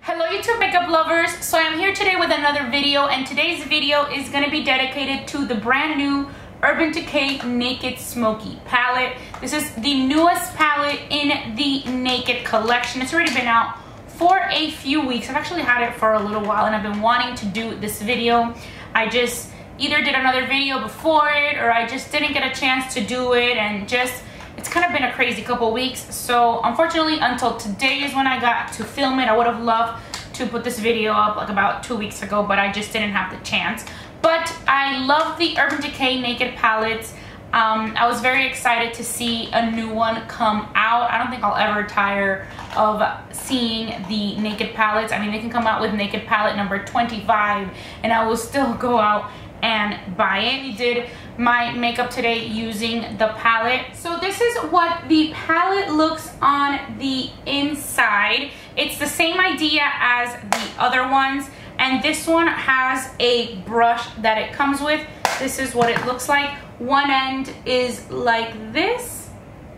Hello YouTube makeup lovers, so I'm here today with another video, and today's video is going to be dedicated to the brand new Urban Decay Naked Smoky palette. This is the newest palette in the Naked collection. It's already been out for a few weeks. I've actually had it for a little while and I've been wanting to do this video. I just either did another video before it or I just didn't get a chance to do it, and just it's kind of been a crazy couple weeks. So unfortunately, until today is when I got to film it. I would have loved to put this video up like about 2 weeks ago, but I just didn't have the chance. But I love the Urban Decay Naked palettes. I was very excited to see a new one come out. I don't think I'll ever tire of seeing the Naked palettes. I mean, they can come out with Naked palette number 25 and I will still go out and buy it. We did my makeup today using the palette. So this is what the palette looks on the inside. It's the same idea as the other ones, and this one has a brush that it comes with. This is what it looks like. One end is like this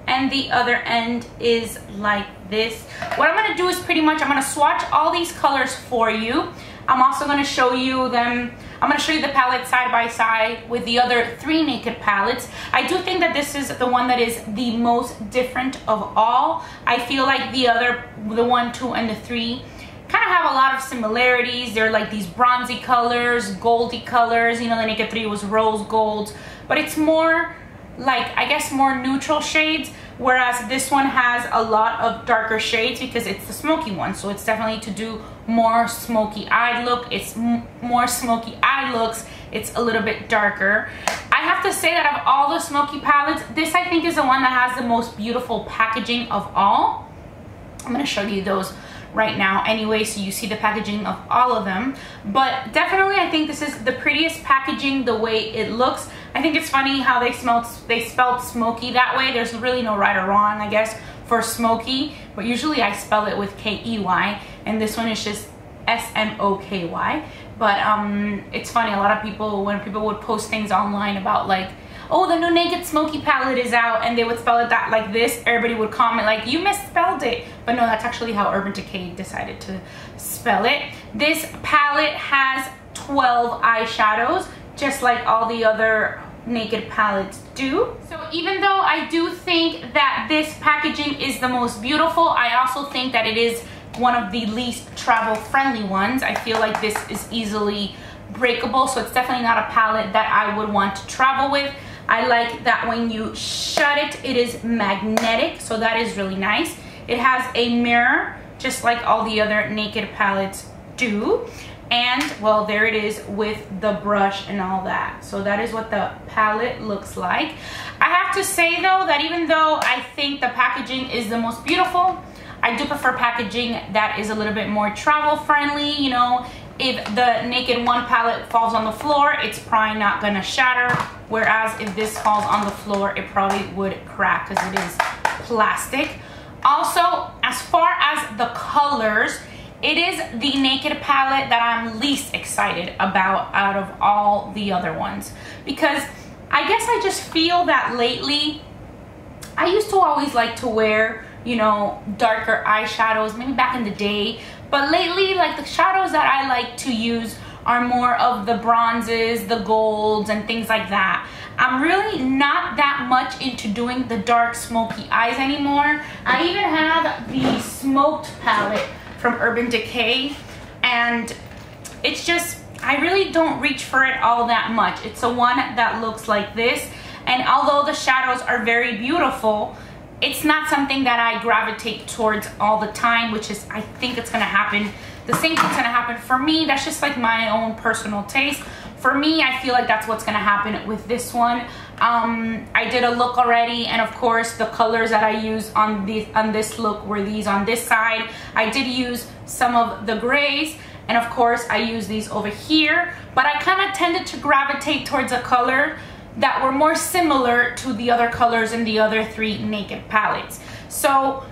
and the other end is like this. What I'm gonna do is pretty much I'm gonna swatch all these colors for you. I'm also gonna show you them. I'm gonna show you the palette side by side with the other 3 Naked palettes. I do think that this is the one that is the most different of all. I feel like the 1, 2, and the 3 kind of have a lot of similarities. They're like these bronzy colors, goldy colors. You know, the Naked 3 was rose gold, but it's more like, I guess, more neutral shades, whereas this one has a lot of darker shades because it's the smoky one. So it's definitely to do more smoky eye look. It's more smoky eye looks. It's a little bit darker. I have to say that of all the smoky palettes, this I think is the one that has the most beautiful packaging of all. I'm going to show you those right now anyway, so you see the packaging of all of them. But definitely I think this is the prettiest packaging, the way it looks. I think it's funny how they spelled smoky that way. There's really no right or wrong, I guess, for smoky, but usually I spell it with K-E-Y, and this one is just S-M-O-K-Y. But it's funny, a lot of people, when people would post things online about like, oh, the new Naked Smoky palette is out, and they would spell it that like this, everybody would comment like, you misspelled it. But no, that's actually how Urban Decay decided to spell it. This palette has 12 eyeshadows, just like all the other Naked palettes do. So even though I do think that this packaging is the most beautiful, I also think that it is one of the least travel friendly ones. I feel like this is easily breakable, so it's definitely not a palette that I would want to travel with. I like that when you shut it, it is magnetic, so that is really nice. It has a mirror, just like all the other Naked palettes do. And, well, there it is with the brush and all that. So that is what the palette looks like. I have to say, though, that even though I think the packaging is the most beautiful, I do prefer packaging that is a little bit more travel friendly. You know, if the Naked 1 palette falls on the floor, it's probably not gonna shatter. Whereas if this falls on the floor, it probably would crack because it is plastic. Also, as far as the colors, it is the Naked palette that I'm least excited about out of all the other ones. Because I guess I just feel that lately, I used to always like to wear, you know, darker eyeshadows, maybe back in the day. But lately, like, the shadows that I like to use are more of the bronzes, the golds, and things like that. I'm really not that much into doing the dark smoky eyes anymore. I even have the Smoked palette from Urban Decay, and it's just, I really don't reach for it all that much. It's a one that looks like this, and although the shadows are very beautiful, it's not something that I gravitate towards all the time, which is, I think it's gonna happen. The same thing's gonna happen for me. That's just like my own personal taste. For me, I feel like that's what's gonna happen with this one. I did a look already, and of course the colors that I used on this look were these on this side. I did use some of the grays, and of course I used these over here, but I kind of tended to gravitate towards a color that were more similar to the other colors in the other 3 Naked palettes. So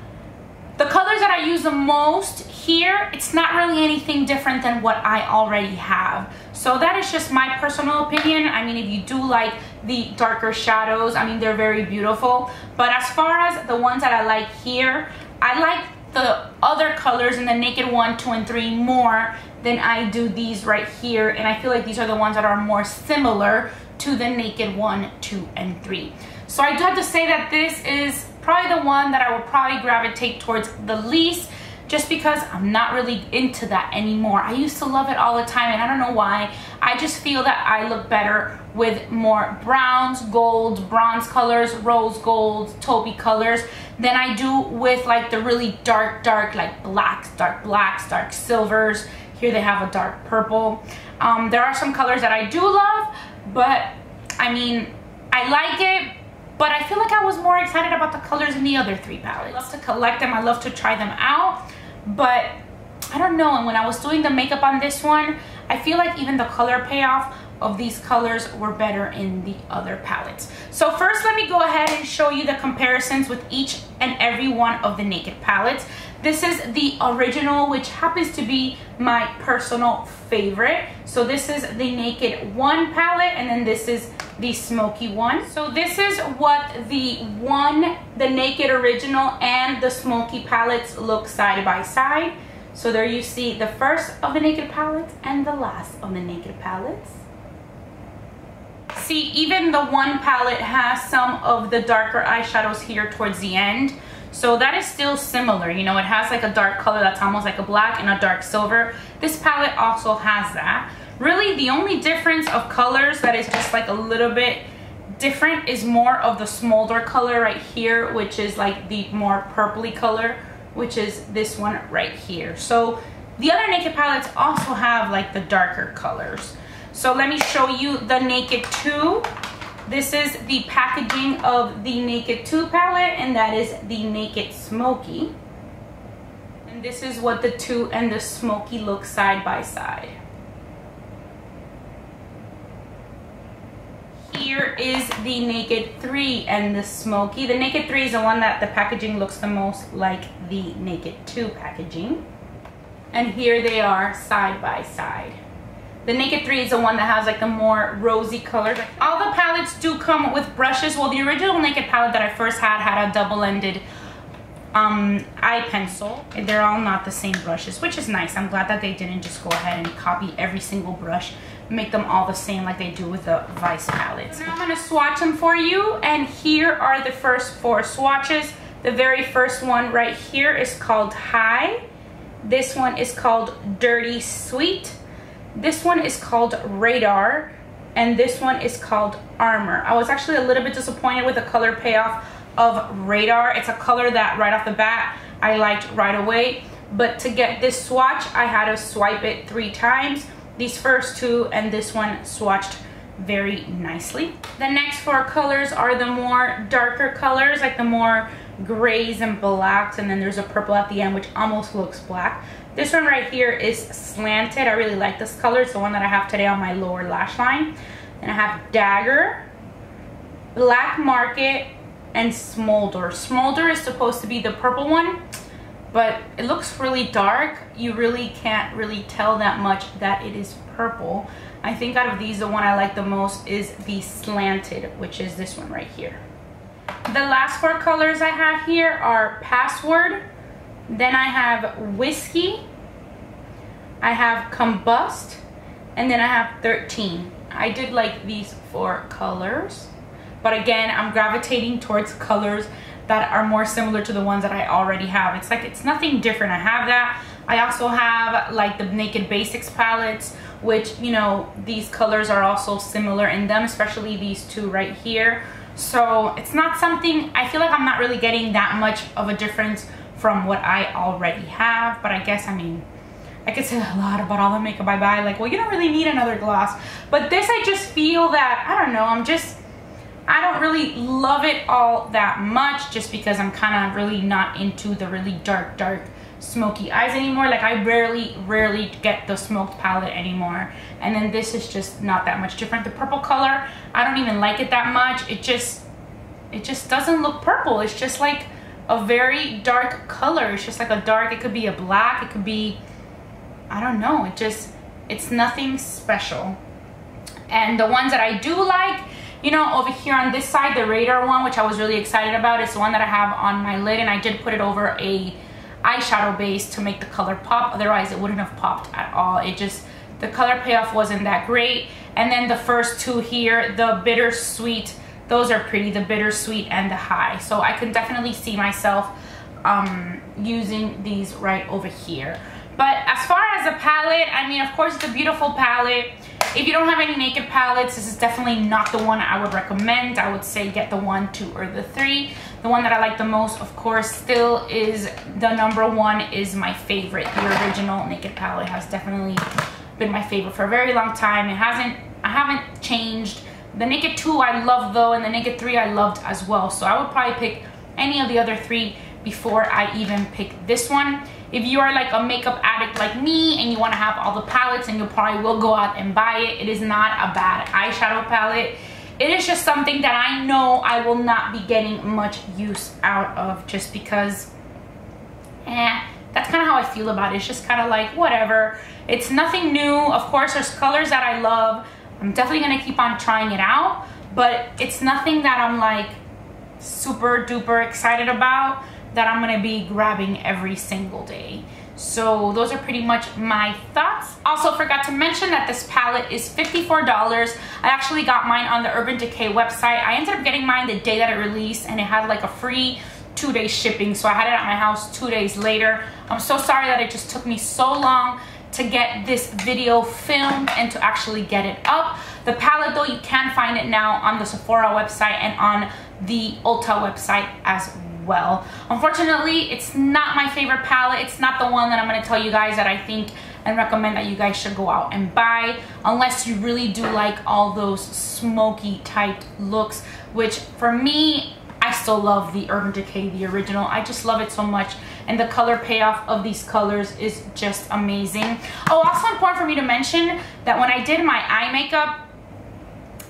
the colors that I use the most here, it's not really anything different than what I already have. So that is just my personal opinion. I mean, if you do like the darker shadows, I mean, they're very beautiful. But as far as the ones that I like here, I like the other colors in the Naked 1, 2, and 3 more than I do these right here, and I feel like these are the ones that are more similar to the Naked 1, 2, and 3. So I do have to say that this is probably the one that I will probably gravitate towards the least, just because I'm not really into that anymore. I used to love it all the time, and I don't know why. I just feel that I look better with more browns, golds, bronze colors, rose golds, taupey colors than I do with like the really dark like blacks, dark silvers. Here they have a dark purple. There are some colors that I do love, but I mean, I like it, but I feel like I was more excited about the colors in the other 3 palettes. I love to collect them, I love to try them out, but I don't know. And when I was doing the makeup on this one, I feel like even the color payoff of these colors were better in the other palettes. So first, let me go ahead and show you the comparisons with each and every one of the Naked palettes. This is the original, which happens to be my personal favorite. So this is the Naked 1 palette, and then this is the Smoky one. So this is what the Naked original and the Smoky palettes look side by side. So there you see the first of the Naked palettes and the last of the Naked palettes. See, even the 1 palette has some of the darker eyeshadows here towards the end. So that is still similar, you know, it has like a dark color that's almost like a black and a dark silver. This palette also has that. Really, the only difference of colors that is just like a little bit different is more of the smolder color right here, which is like the more purpley color, which is this one right here. So the other Naked palettes also have like the darker colors. So let me show you the Naked 2. This is the packaging of the Naked 2 palette, and that is the Naked Smoky. And this is what the 2 and the Smoky look side by side. Here is the Naked 3 and the Smoky. The Naked 3 is the one that the packaging looks the most like the Naked 2 packaging. And here they are side by side. The Naked 3 is the one that has like the more rosy colors. All the palettes do come with brushes. Well, the original Naked palette that I first had a double-ended eye pencil. They're all not the same brushes, which is nice. I'm glad that they didn't just go ahead and copy every single brush, make them all the same like they do with the Vice palettes. So now I'm going to swatch them for you, and here are the first 4 swatches. The very first one right here is called High. This one is called Dirty Sweet. This one is called Radar, and this one is called Armor. I was actually a little bit disappointed with the color payoff of Radar. It's a color that right off the bat I liked right away, but to get this swatch I had to swipe it 3 times. These first 2 and this one swatched very nicely. The next 4 colors are the more darker colors, like the more grays and blacks, and then there's a purple at the end which almost looks black. This one right here is Slanted. I really like this color. It's the one that I have today on my lower lash line. And I have Dagger, Black Market, and Smolder. Smolder is supposed to be the purple one, but it looks really dark. You really can't really tell that much that it is purple. I think out of these, the one I like the most is the Slanted, which is this one right here. The last 4 colors I have here are Password, then I have Whiskey, I have Combust, and then I have 13. I did like these 4 colors, but again, I'm gravitating towards colors that are more similar to the ones that I already have. It's like, it's nothing different. I have that. I also have like the Naked Basics palettes, which, you know, these colors are also similar in them, especially these 2 right here. So it's not something, I feel like I'm not really getting that much of a difference from what I already have. But I guess, I mean, I could say a lot about all the makeup I buy, like, well, you don't really need another gloss. But this, I just feel that, I don't know, I don't really love it all that much, just because I'm kind of really not into the really dark smoky eyes anymore. Like, I rarely get the smoked palette anymore. And then this is just not that much different. The purple color, I don't even like it that much. It just doesn't look purple. It's just like a very dark color. It's just like a dark, it could be a black, it could be, I don't know, it's nothing special. And the ones that I do like, you know, over here on this side, the Radar one, which I was really excited about, is the one that I have on my lid, and I did put it over a eyeshadow base to make the color pop. Otherwise, it wouldn't have popped at all. It just, the color payoff wasn't that great. And then the first two here, the bittersweet, those are pretty, the bittersweet and the high. So I can definitely see myself using these right over here. But as far as a palette, I mean, of course, it's a beautiful palette. If you don't have any naked palettes, this is definitely not the one I would recommend. I would say get the 1, 2, or the 3. The one that I like the most, of course, still is the number 1 is my favorite. The original naked palette has definitely been my favorite for a very long time. I haven't changed. The naked 2 I love though, and the naked 3 I loved as well. So I would probably pick any of the other 3 before I even pick this one. If you are like a makeup addict like me and you want to have all the palettes, and you probably will go out and buy it, it is not a bad eyeshadow palette. It is just something that I know I will not be getting much use out of, just because that's kind of how I feel about it. It's just kind of like whatever. It's nothing new. Of course, there's colors that I love. I'm definitely going to keep on trying it out, but it's nothing that I'm like super duper excited about that I'm going to be grabbing every single day. So those are pretty much my thoughts. Also forgot to mention that this palette is $54. I actually got mine on the Urban Decay website. I ended up getting mine the day that it released, and it had like a free 2-day shipping. So I had it at my house 2 days later. I'm so sorry that it just took me so long to get this video filmed and to actually get it up. The palette though, you can find it now on the Sephora website and on the Ulta website as well. Unfortunately, it's not my favorite palette. It's not the one that I'm going to tell you guys that I think and recommend that you guys should go out and buy, unless you really do like all those smoky type looks, which for me, I still love the Urban Decay, the original. I just love it so much, and the color payoff of these colors is just amazing. Oh, also important for me to mention that when I did my eye makeup,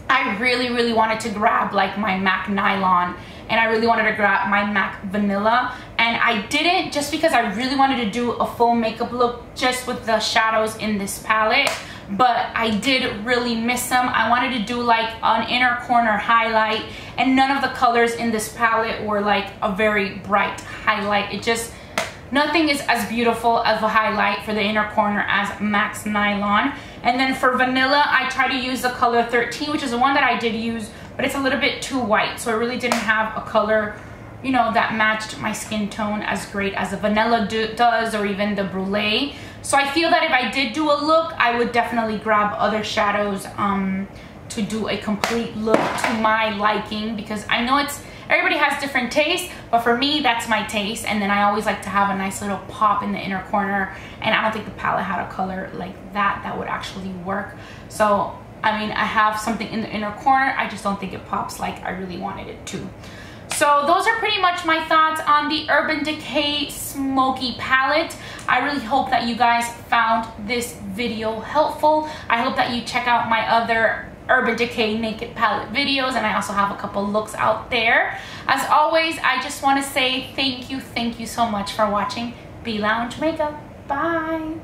I really wanted to grab like my MAC Nylon, and I really wanted to grab my MAC Vanilla, and I didn't, just because I really wanted to do a full makeup look just with the shadows in this palette. But I did really miss them. I wanted to do like an inner corner highlight, and none of the colors in this palette were like a very bright highlight. It just, nothing is as beautiful as a highlight for the inner corner as MAC's Nylon. And then for Vanilla, I try to use the color 13, which is the one that I did use, but it's a little bit too white, so it really didn't have a color, you know, that matched my skin tone as great as the Vanilla does, or even the Brulee. So I feel that if I did do a look, I would definitely grab other shadows to do a complete look to my liking, because I know everybody has different tastes, but for me, that's my taste. And then I always like to have a nice little pop in the inner corner, and I don't think the palette had a color like that would actually work. So I mean, I have something in the inner corner, I just don't think it pops like I really wanted it to. So those are pretty much my thoughts on the Urban Decay Smoky palette. I really hope that you guys found this video helpful. I hope that you check out my other Urban Decay naked palette videos, and I also have a couple looks out there. As always, I just want to say thank you so much for watching B Lounge Makeup. Bye.